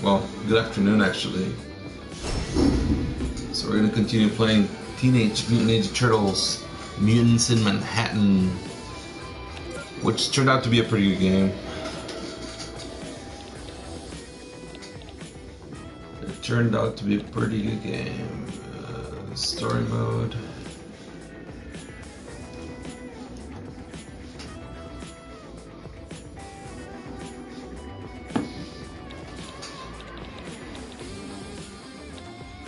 Well, good afternoon actually. So we're gonna continue playing Teenage Mutant Ninja Turtles Mutants in Manhattan, which turned out to be a pretty good game. It turned out to be a pretty good game. Story mode.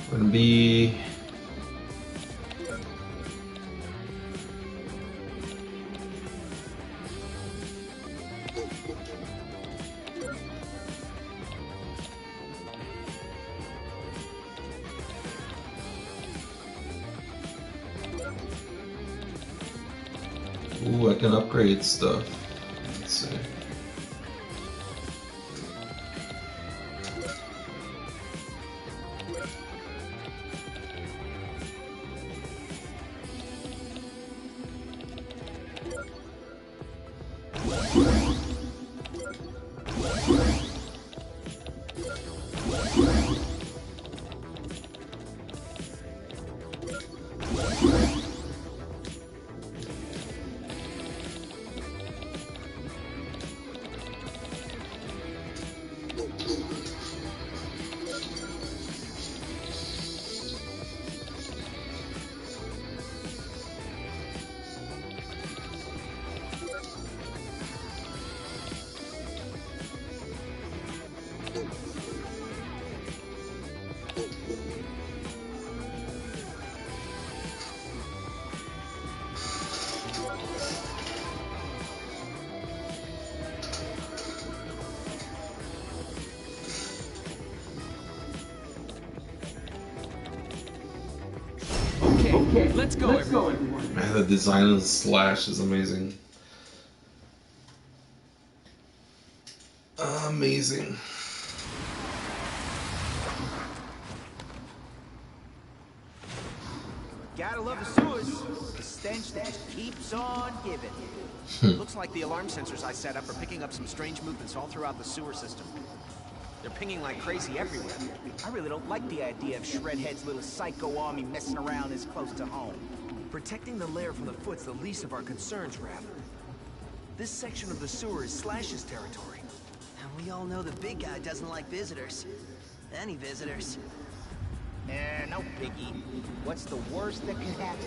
Gonna be ooh, I can upgrade stuff. Let's see. Okay, let's go everyone. Man, the design of the Slash is amazing. Amazing. Gotta love the sewers. The stench that keeps on giving. Looks like the alarm sensors I set up are picking up some strange movements all throughout the sewer system. They're pinging like crazy everywhere. I really don't like the idea of Shredhead's little psycho army messing around this close to home. Protecting the lair from the foot's the least of our concerns, Raph. This section of the sewer is Slash's territory. And we all know the big guy doesn't like visitors. Any visitors. No biggie. What's the worst that could happen?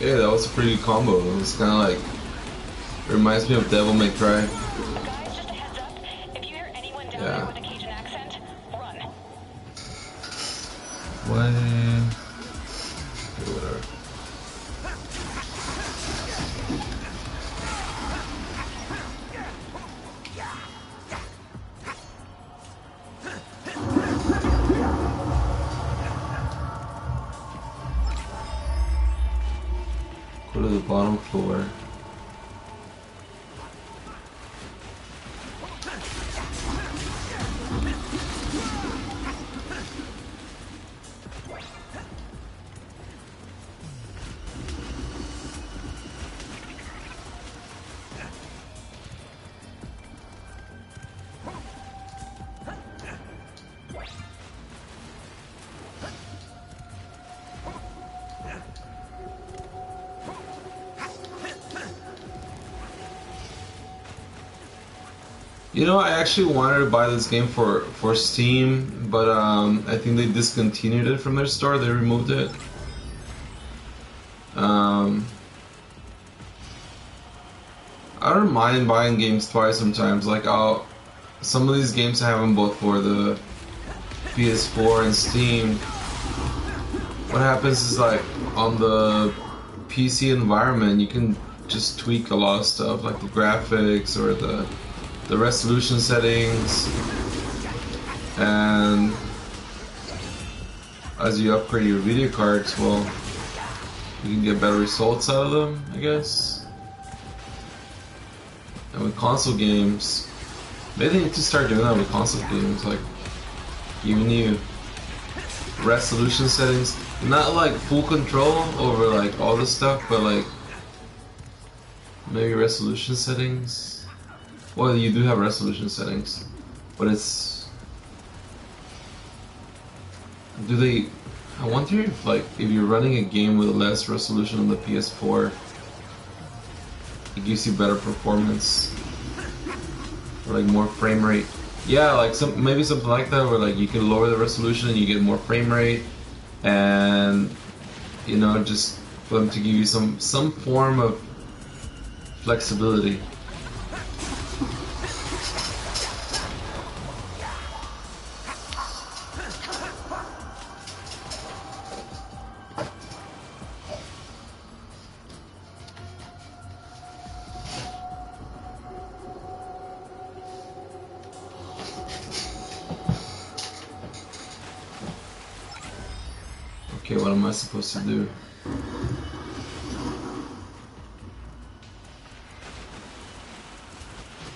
Yeah, that was a pretty good combo. It was kind of like, reminds me of Devil May Cry. Guys, just a heads up. If you hear anyone down there with a Cajun accent, run. What? Okay, whatever. Go to the bottom floor. You know, I actually wanted to buy this game for Steam, but I think they discontinued it from their store. They removed it. I don't mind buying games twice sometimes. Like I'll some of these games I have them both for the PS4 and Steam. What happens is like on the PC environment, you can just tweak a lot of stuff, like the graphics or the resolution settings, and as you upgrade your video cards, well, you can get better results out of them, I guess. And with console games, maybe they need to start doing that with console games, like giving you resolution settings, not like full control over like all this stuff, but like maybe resolution settings. Well, you do have resolution settings, but it's, do they, I wonder if like if you're running a game with less resolution on the PS4, it gives you better performance or like more frame rate. Yeah, like maybe something like that, where like you can lower the resolution and you get more frame rate, and you know, just for them to give you some form of flexibility. Okay, what am I supposed to do?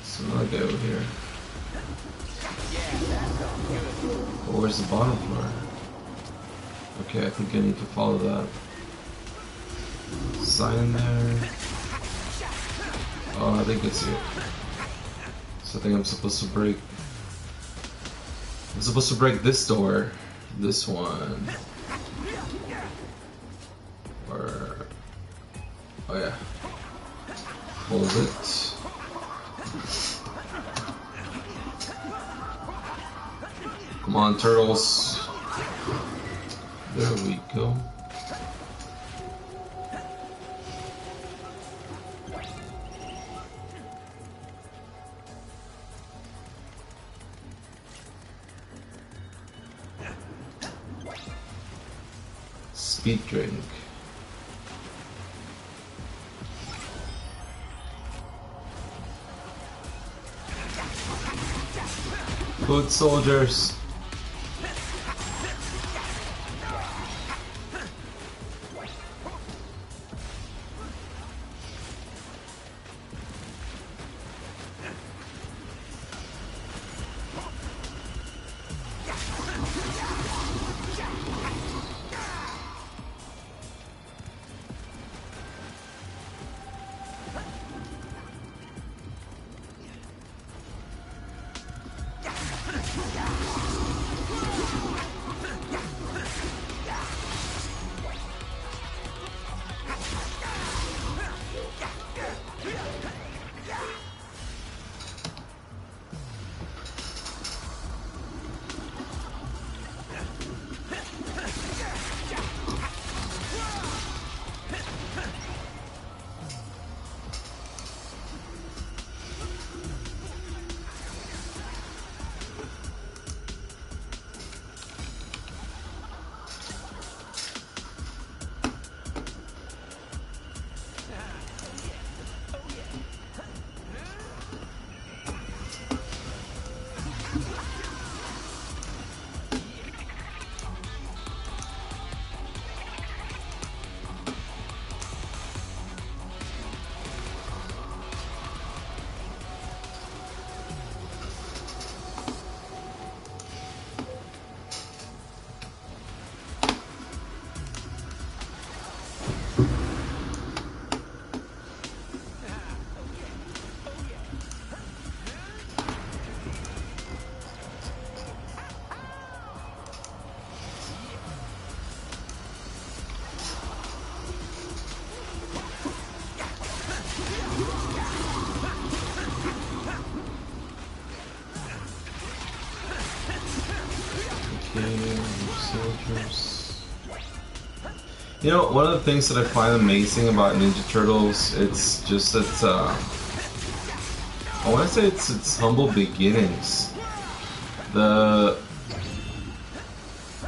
So another guy over here. Oh, where's the bottom floor? Okay, I think I need to follow that sign there. Oh, I think it's here. So I think I'm supposed to break. I'm supposed to break this door. This one. Or, oh yeah, hold it. Come on, turtles. There we go. Speed drink. Foot soldiers. You know, one of the things that I find amazing about Ninja Turtles, it's just that I want to say it's humble beginnings.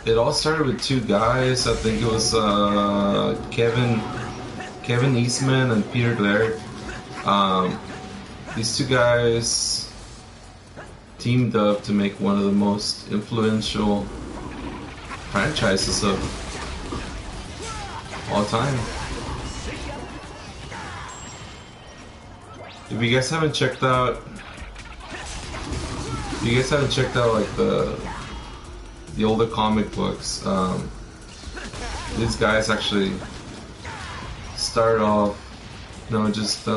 It all started with two guys. I think it was Kevin Eastman and Peter Laird. These two guys teamed up to make one of the most influential franchises of all time. If you guys haven't checked out, like the older comic books, these guys actually started off, just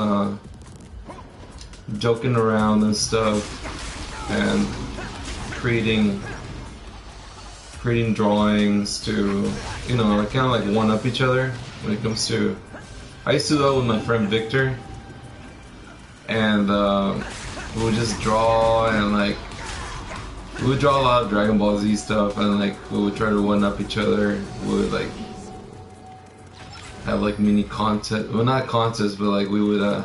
joking around and stuff, and creating drawings to, like kind of like one up each other when it comes to. I used to do that with my friend Victor, and we would just draw, and like we would draw a lot of Dragon Ball Z stuff, and like we would try to one up each other. We would like have like mini contest, well not contests, but like we would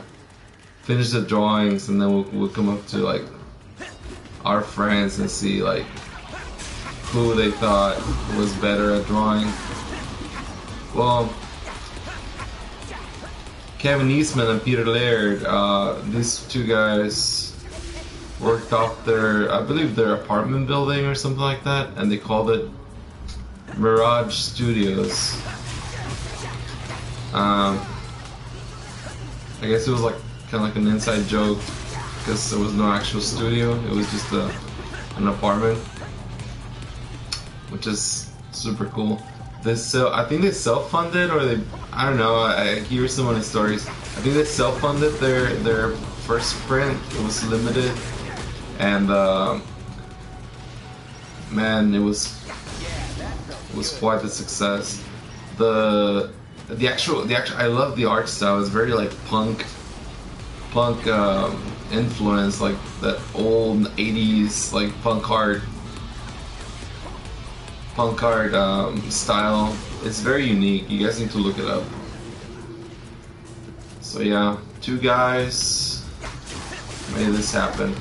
finish the drawings, and then we'll come up to like our friends and see like who they thought was better at drawing. Well, Kevin Eastman and Peter Laird, these two guys worked off I believe their apartment building or something like that, and they called it Mirage Studios. I guess it was like kind of like an inside joke because there was no actual studio. It was just an apartment, which is super cool. I think they self-funded, or I don't know. I hear some of the stories. I think they self-funded their first print. It was limited, and man, it was quite a success. The actual I love the art style. It's very like punk influence, like that old 80s like punk art style. It's very unique. You guys need to look it up. So yeah, two guys made this happen.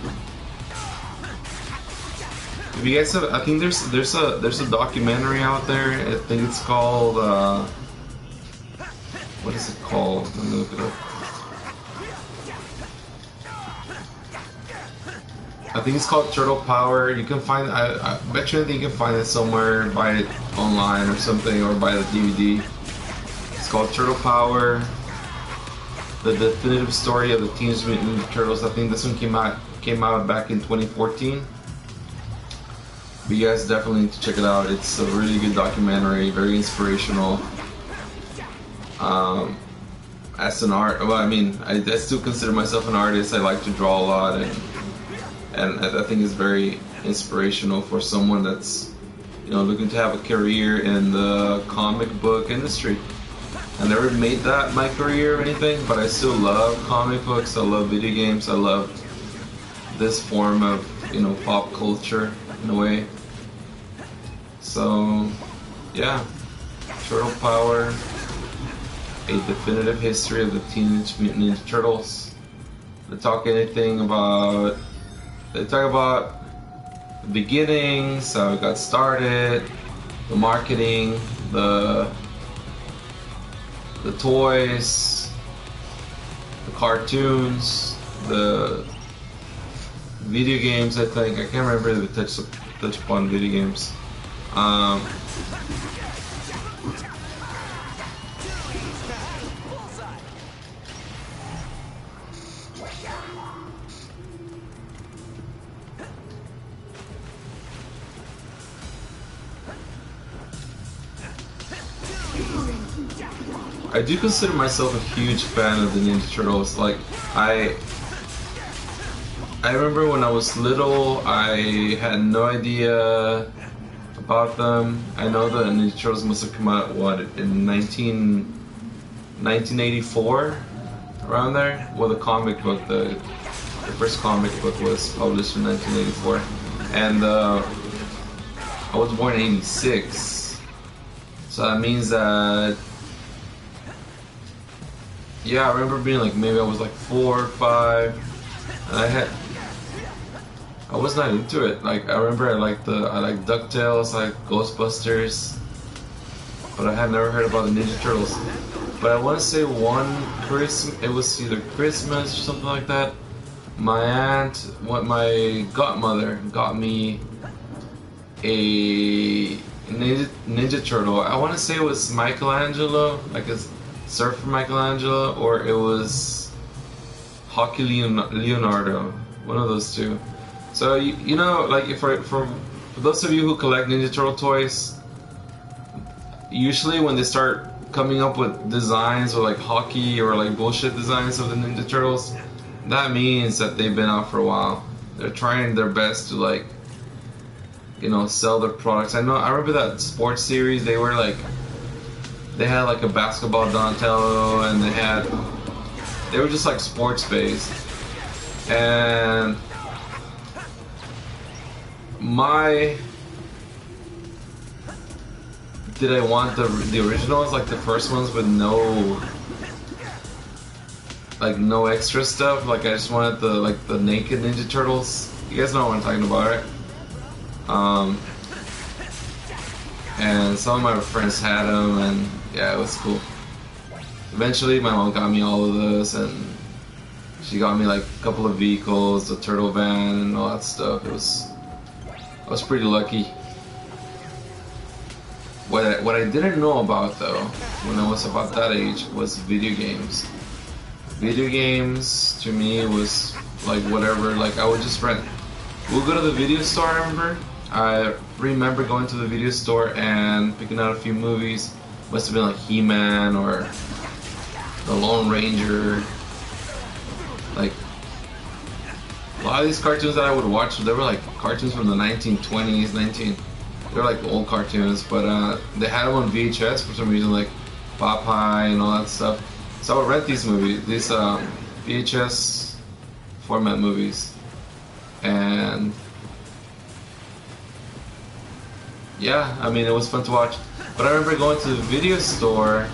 If you guys have, I think there's a documentary out there. I think it's called what is it called? Let me look it up. I think it's called Turtle Power. You can find, I bet you you can find it somewhere, buy it online or something, or buy the DVD. It's called Turtle Power, the definitive story of the Teenage Mutant Ninja Turtles. I think this one came out back in 2014. But you guys definitely need to check it out. It's a really good documentary, very inspirational. As an I still consider myself an artist. I like to draw a lot, and I think it's very inspirational for someone that's, looking to have a career in the comic book industry. I never made that my career or anything, but I still love comic books. I love video games. I love this form of, pop culture in a way. So, yeah, Turtle Power, a definitive history of the Teenage Mutant Ninja Turtles. They talk about the beginnings, how it got started, the marketing, the toys, the cartoons, the video games. I think I can't remember if they touch upon video games. I do consider myself a huge fan of the Ninja Turtles. Like, I remember when I was little, I had no idea about them. I know the Ninja Turtles must have come out, in 1984? Around there? Well, the comic book, the first comic book was published in 1984. And I was born in 86. So that means that, yeah, I remember being like, maybe I was like 4 or 5. And I was not into it. Like I remember I liked DuckTales, I liked Ghostbusters, but I had never heard about the Ninja Turtles. But I want to say one Christmas, it was either Christmas or something like that. My godmother got me a Ninja Turtle. I want to say it was Michelangelo, like a Surfer Michelangelo, or it was Hockey Leonardo, one of those two. So you know, like for those of you who collect Ninja Turtle toys, usually when they start coming up with designs or like hockey or like bullshit designs of the Ninja Turtles, that means that they've been out for a while. They're trying their best to like, you know, sell their products. I remember that sports series. They had like a basketball Donatello, and they were just like sports based. And did I want the originals, like the first ones with no extra stuff? Like I just wanted the naked Ninja Turtles. You guys know what I'm talking about, right? And some of my friends had them, and yeah, it was cool. Eventually, my mom got me all of those, and she got me like a couple of vehicles, the turtle van, and all that stuff. I was pretty lucky. What I didn't know about though, when I was about that age, was video games. Video games to me was like whatever. Like I would just rent. We'll go to the video store. I remember going to the video store and picking out a few movies. Must have been like He-Man or The Lone Ranger. Like a lot of these cartoons that I would watch, they were like cartoons from the 1920s, they were like old cartoons, but they had them on VHS for some reason, like Popeye and all that stuff. So I would rent these VHS format movies, and yeah, I mean it was fun to watch. But I remember going to the video store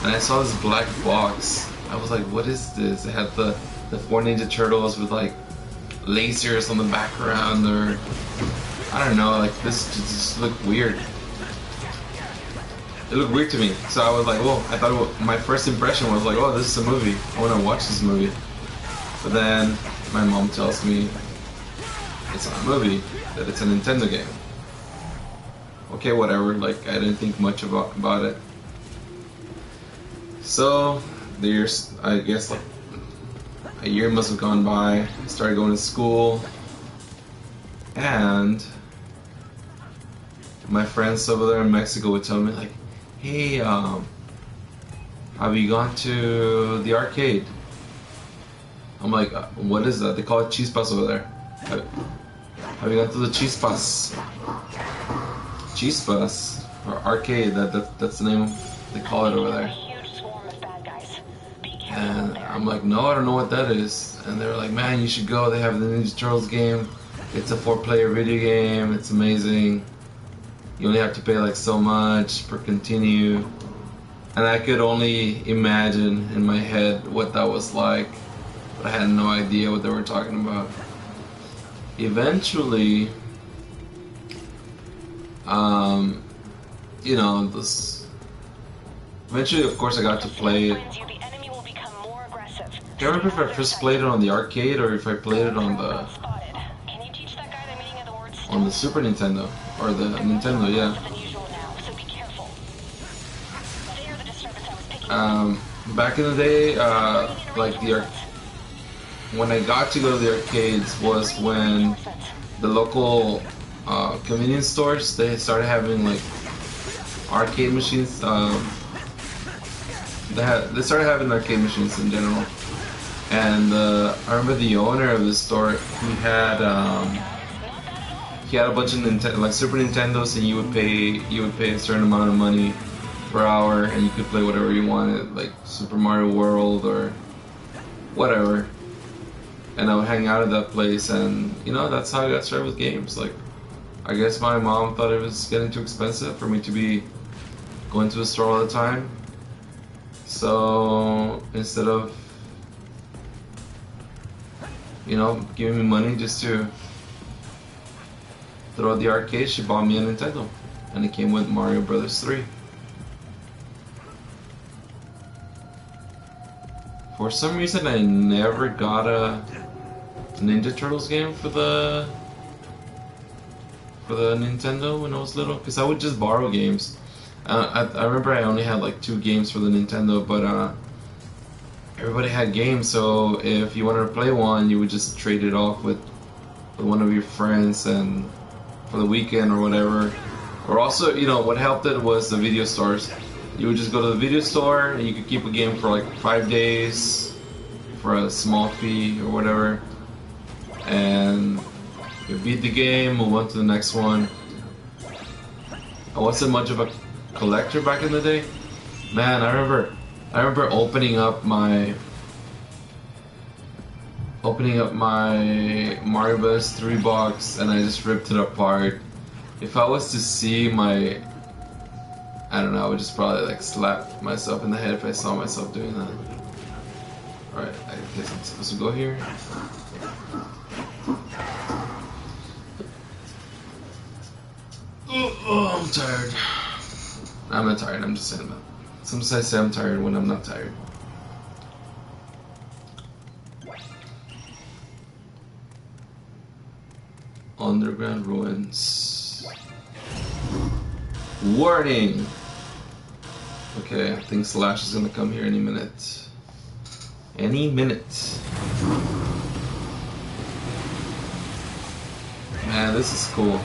and I saw this black box. I was like, what is this? It had the 4 Ninja Turtles with like lasers on the background, or I don't know, like this just looked weird. It looked weird to me. So I was like, whoa, I thought my first impression was like, oh, this is a movie. I want to watch this movie. But then my mom tells me it's not a movie, that it's a Nintendo game. Okay, whatever, like I didn't think much about it. So there's, I guess like a year must have gone by. I started going to school, and my friends over there in Mexico would tell me like, hey, have you gone to the arcade? I'm like, what is that? They call it Chispas over there. Have you gone to the Chispas? Chispas, or arcade, that's the name they call it over there. And I'm like, no, I don't know what that is. And they were like, man, you should go. They have the Ninja Turtles game. It's a 4-player video game. It's amazing. You only have to pay like so much per continue. And I could only imagine in my head what that was like, but I had no idea what they were talking about. Eventually, you know, eventually, of course, I got to play it. I can't remember if I first played it on the arcade or if I played it on the Super Nintendo or the Nintendo, yeah. Back in the day, like when I got to go to the arcades was when the local convenience stores, they started having like arcade machines. They started having arcade machines in general, and I remember the owner of the store, he had a bunch of like Super Nintendos, and you would pay a certain amount of money per hour, and you could play whatever you wanted, like Super Mario World or whatever. And I would hang out at that place, and you know, that's how I got started with games. Like, I guess my mom thought it was getting too expensive for me to be going to the store all the time. So instead of, you know, giving me money just to throw at the arcade, she bought me a Nintendo. And it came with Mario Brothers 3. For some reason, I never got a Ninja Turtles game for the Nintendo when I was little, because I would just borrow games. I remember I only had like 2 games for the Nintendo, but everybody had games, so if you wanted to play one, you would just trade it off with one of your friends and for the weekend or whatever. Or also, you know, what helped it was the video stores. You would just go to the video store and you could keep a game for like 5 days for a small fee or whatever. And you beat the game, move on to the next one. I wasn't much of a collector back in the day. Man, I remember opening up my Mario Bros. 3 box and I just ripped it apart. If I was to see my, I don't know, I would just probably like slap myself in the head if I saw myself doing that. Alright, I guess I'm supposed to go here. Oh, I'm tired. I'm not tired, I'm just saying that. Sometimes I say I'm tired when I'm not tired. Underground ruins. Warning! Okay, I think Slash is gonna come here any minute. Any minute. Man, this is cool.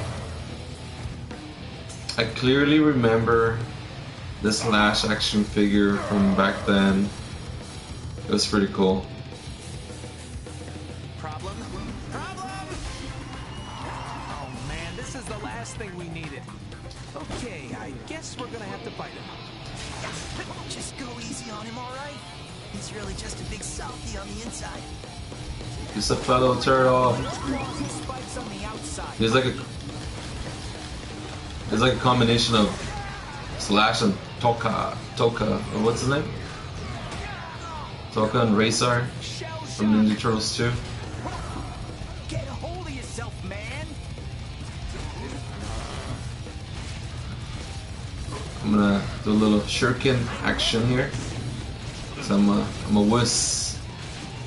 I clearly remember the Slash action figure from back then. It was pretty cool. Problem? Oh man, this is the last thing we needed. Okay, I guess we're gonna have to fight him. Just go easy on him, alright? He's really just a big softy on the inside. He's a fellow turtle. Spikes on the outside. He's like a combination of Slash and Toka, or what's his name? Toka and Razor from Ninja Turtles 2. Get a hold of yourself, man. I'm gonna do a little shuriken action here. So I'm a wuss.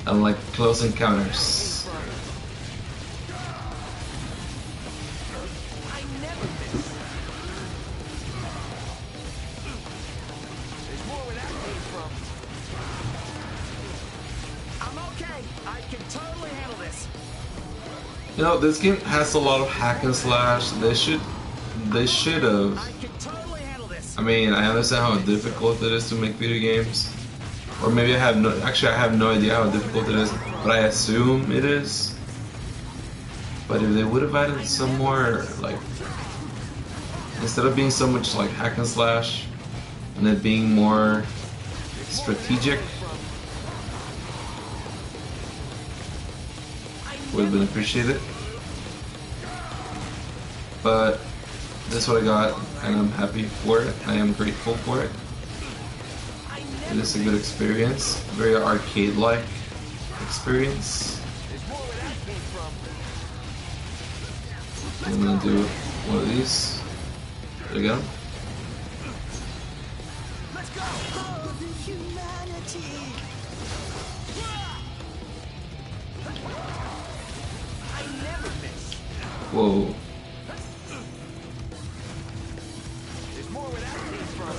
I don't like close encounters. I never miss. There's more where that came from. I'm okay. I can totally handle this. You know, this game has a lot of hack and slash. They should have. I can totally handle this. I mean, I understand how difficult it is to make video games. Or maybe I have no idea how difficult it is, but I assume it is. But if they would have added some more, like, instead of being so much like hack and slash, and it being more strategic, would have been appreciated. But that's what I got, and I'm happy for it. I am grateful for it. It is a good experience, very arcade-like experience. I'm gonna do one of these. There we go. Let's go! Oh, the humanity! I never miss. Whoa. There's more where that came from.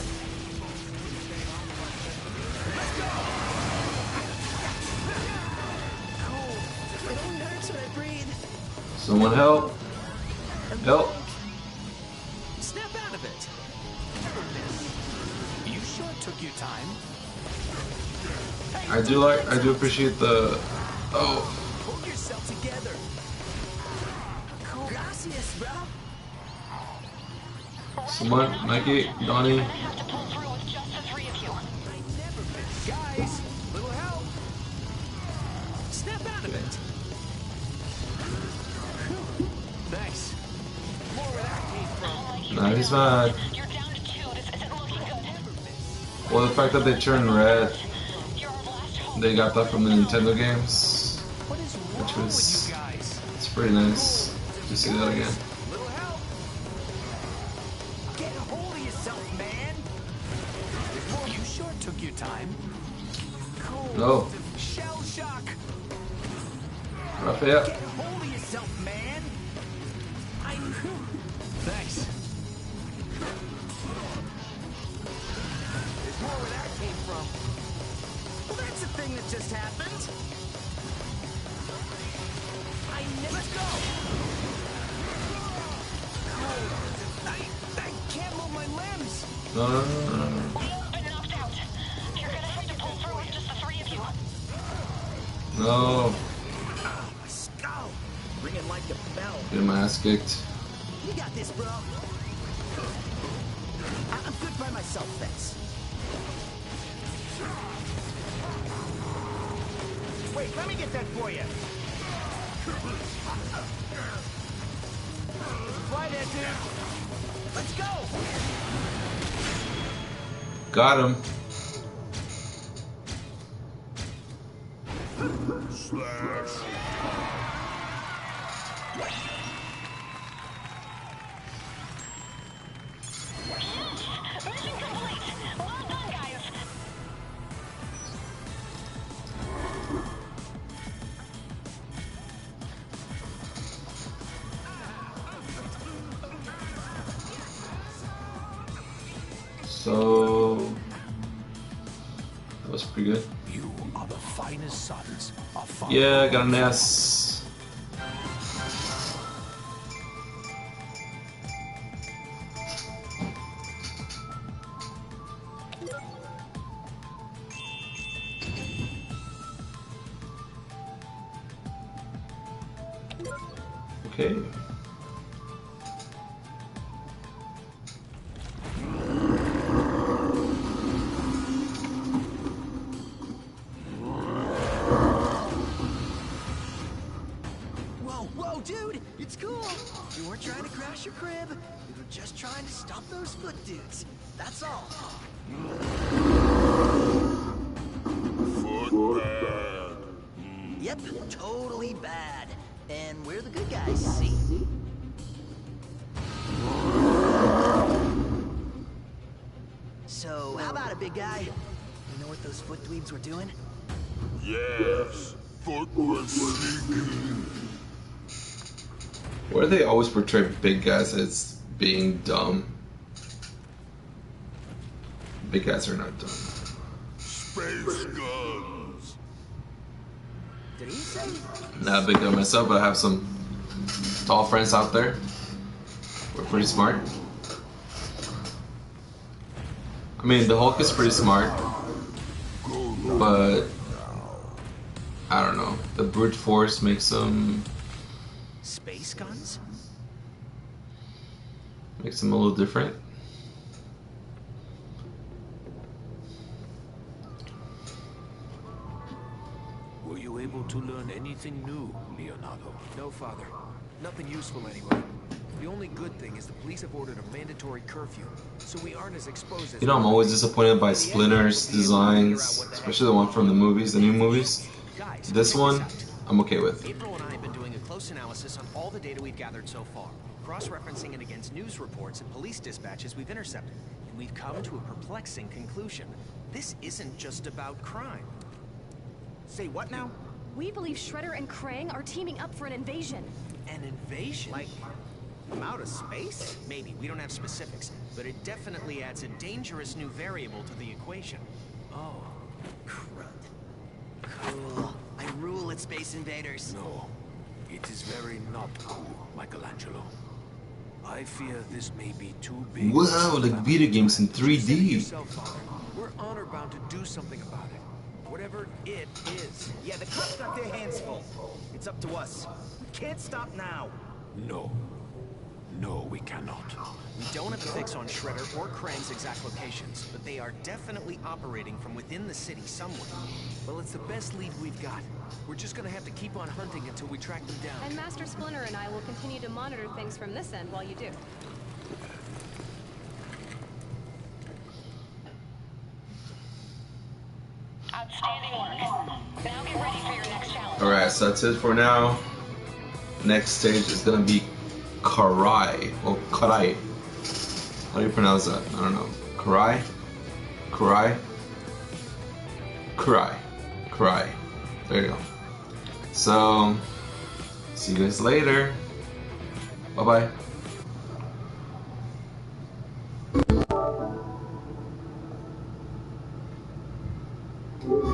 It only hurts when I breathe. Someone help! Help! Snap out of it. Never miss. You sure took your time. I do appreciate the. Oh. Pull yourself together. Cool. Gracias, bro. Someone, Mikey, Donnie. Have to pull through with just the 3 of you. I never miss. Guys, little help. Snap out of it. Thanks. More where that came from. Nah, he's mad. You're down to 2. This isn't looking good. Well, the fact that they turned red, You're our last hope. they got that from the Nintendo games. What is which was it's pretty nice to see that again. Little help. Get a hold of yourself, man. You sure took your time. Cold. No, Shell shock. Raphael. Get a hold of yourself, man. Thanks. There's more where that came from. Well, that's a thing that just happened. Let's go. I can't move my limbs. No. Leo's been knocked out. You're gonna have to pull through with just the three of you. No. My skull. Ringing like a bell. Get my ass kicked. You got this, bro. I'm good by myself, thanks. Wait, let me get that for you. Fly there, dude. Let's go. Got him. Mission complete. Well done, guys. So that was pretty good. You are the finest sons of Father. Yeah, I got an S. Okay. Whoa, dude, it's cool. We weren't trying to crash your crib. We were just trying to stop those foot dudes. That's all. Foot bad. Yep, totally bad. And we're the good guys, see? So, how about it, big guy? You know what those foot dweebs were doing? Yes. Foot was sneaking. Why do they always portray big guys as being dumb? Big guys are not dumb. Space guns. Did he say? Not a big guy myself, but I have some tall friends out there. We're pretty smart. I mean, the Hulk is pretty smart, but I don't know. The brute force makes him Space guns? a little different. Were you able to learn anything new, Leonardo? No, Father. Nothing useful anyway. The only good thing is the police have ordered a mandatory curfew, so we aren't as exposed as... You know, I'm always disappointed by Splinter's designs, especially the one from the movies, the new movies. Guys, This check one, out. I'm okay with. April and I have been doing a close analysis on all the data we've gathered so far, cross-referencing it against news reports and police dispatches we've intercepted, and we've come to a perplexing conclusion. This isn't just about crime. Say what now? We believe Shredder and Krang are teaming up for an invasion. An invasion? Like, from outer space? Maybe, we don't have specifics, but it definitely adds a dangerous new variable to the equation. Oh, crud. Cool. I rule at Space Invaders. No, it is very not cool, Michelangelo. I fear this may be too big. Wow, like video games in Consider 3D. yourself, Father. We're honor bound to do something about it. Whatever it is. Yeah, the cops got their hands full. It's up to us. We can't stop now. No. No, we cannot. We don't have a fix on Shredder or Krang's exact locations, but they are definitely operating from within the city somewhere. Well, it's the best lead we've got. We're just gonna have to keep on hunting until we track them down. And Master Splinter and I will continue to monitor things from this end while you do. Outstanding work. Now get ready for your next challenge. Alright, so that's it for now. Next stage is gonna be Karai. Or Karai. How do you pronounce that? I don't know. Karai? Karai? Karai. Karai. There you go. So, see you guys later. Bye bye.